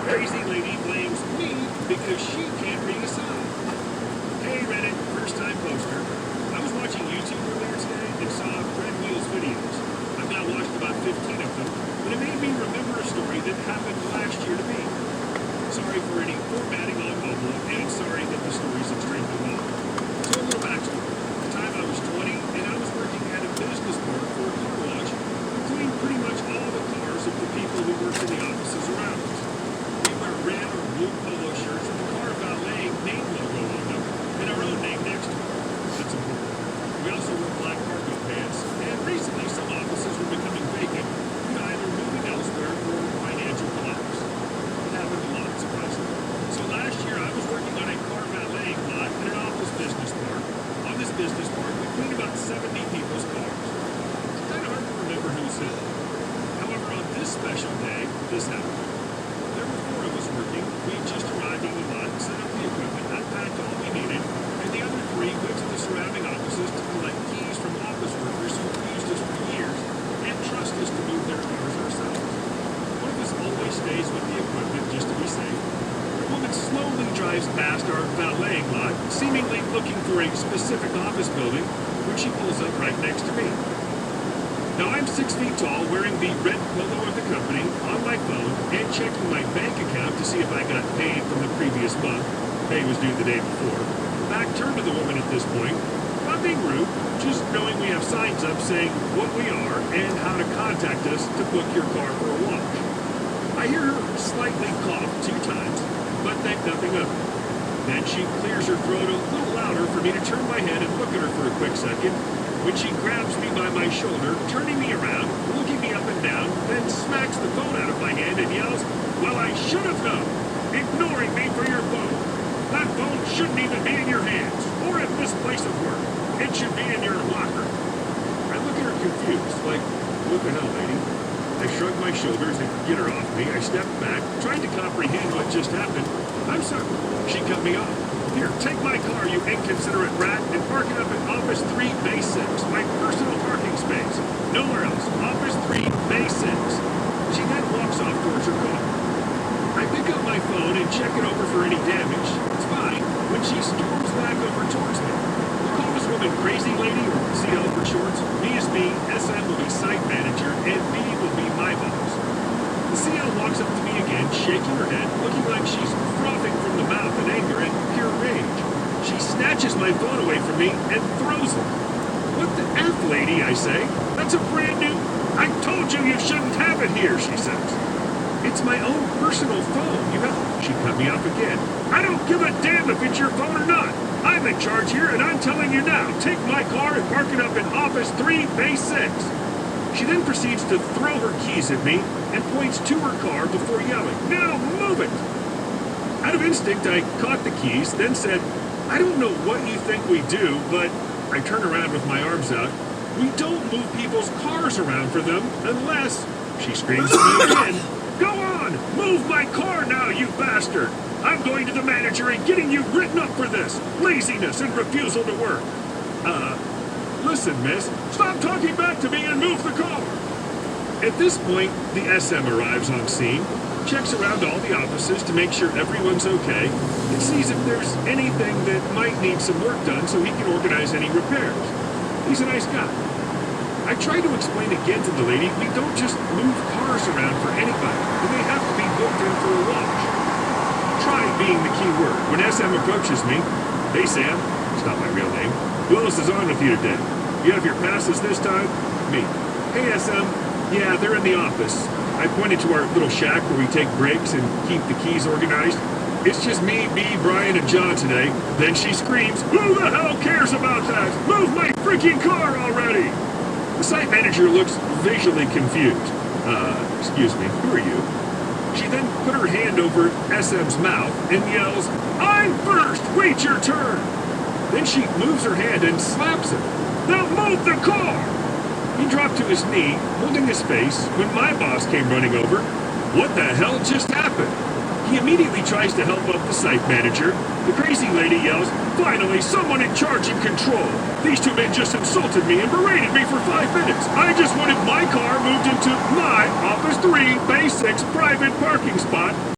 Crazy lady blames me because she can't read a sign. Hey Reddit, first time poster. I was watching YouTube earlier today and saw Red Wheels videos. I've now watched about 15 of them, but it made me remember a story that happened last year to me. Sorry for any formatting on mobile, and sorry that the story's extremely long. So a little backstory. At the time I was 20, and I was working at a business park for a car wash, including pretty much all the cars of the people who worked in the offices around us. We wear red or blue polo shirts with the car valet name logo on them, and our own name next to it. That's important. We also wore black cargo pants, and recently some offices were becoming vacant due to either moving elsewhere or financial collapse. It happened a lot, surprisingly. So last year I was working on a car valet lot in an office business park. On this business park, we cleaned about 70 people's cars. It's kind of hard to remember who's who. However, on this special day, this happened. There were 4 of us working. We had just arrived on the lot, set up the equipment, unpacked all we needed, and the other 3 went to the surrounding offices to collect keys from office workers who have used us for years and trust us to move their cars ourselves. One of us always stays with the equipment just to be safe. The woman slowly drives past our valeting lot, seemingly looking for a specific office building, when she pulls up right next to me. Now I'm 6 feet tall, wearing the red polo of the company, on my phone, and checking my bank account to see if I got paid from the previous month. Pay was due the day before. Back turned to the woman at this point, not being rude, just knowing we have signs up saying what we are and how to contact us to book your car for a wash. I hear her slightly cough 2 times, but think nothing of it. Then she clears her throat a little louder for me to turn my head and look at her for a quick second, when she grabs me by my shoulder, turning me around, looking me up and down, then smacks the phone out of my hand and yells, "Well, I should have known! Ignoring me for your phone! That phone shouldn't even be in your hands, or at this place of work. It should be in your locker." I look at her confused, like, what the hell, lady? I shrug my shoulders and get her off me. I step back, trying to comprehend what just happened. "I'm sorry." She cut me off. "Here, take my car, you inconsiderate rat, and park it up at Office 3, Bay 6, my personal parking space. Nowhere else. Office 3, Bay 6. She then walks off towards her car. I pick up my phone and check it over for any damage. It's fine, when she storms back over towards me. We'll call this woman Crazy Lady, or CL for short. B is me, SM will be site manager, and B will be my boss. The CL walks up to me again, shaking her head, looking like she's frothing from the mouth in anger and pure rage. She snatches my phone away from me and throws it. "What the F, lady," I say. "That's a brand new... I told you shouldn't have it here," she says. "It's my own personal phone. You have..." She cut me off again. "I don't give a damn if it's your phone or not. I'm in charge here, and I'm telling you now, take my car and park it up in Office 3, Bay 6. She then proceeds to throw her keys at me and points to her car before yelling, "Now move it!" Out of instinct, I caught the keys, then said, "I don't know what you think we do, but..." I turn around with my arms out. "We don't move people's cars around for them unless..." She screams at me again. "Go on! Move my car now, you bastard! I'm going to the manager and getting you written up for this! Laziness and refusal to work!" Listen, miss, stop talking back to me and move the car!" At this point, the SM arrives on scene, checks around all the offices to make sure everyone's okay, and sees if there's anything that might need some work done so he can organize any repairs. He's a nice guy. I try to explain again to the lady we don't just move cars around for anybody, and they have to be booked in for a wash. Try being the key word. When SM approaches me, "Hey Sam," it's not my real name, "who else is on with you today? You have your passes this time?" Me. "Hey SM, yeah, they're in the office." I pointed to our little shack where we take breaks and keep the keys organized. "It's just me, B, Brian, and John today." Then she screams, "Who the hell cares about that? Move my freaking car already!" The site manager looks visually confused. Excuse me, who are you?" She then put her hand over SM's mouth and yells, "I'm first! Wait your turn!" Then she moves her hand and slaps him. "Now move the car!" He dropped to his knee, holding his face, when my boss came running over. What the hell just happened? He immediately tries to help up the site manager. The crazy lady yells, "Finally, someone in charge and control! These 2 men just insulted me and berated me for 5 minutes. I just wanted my car moved into my Office 3, Bay 6 private parking spot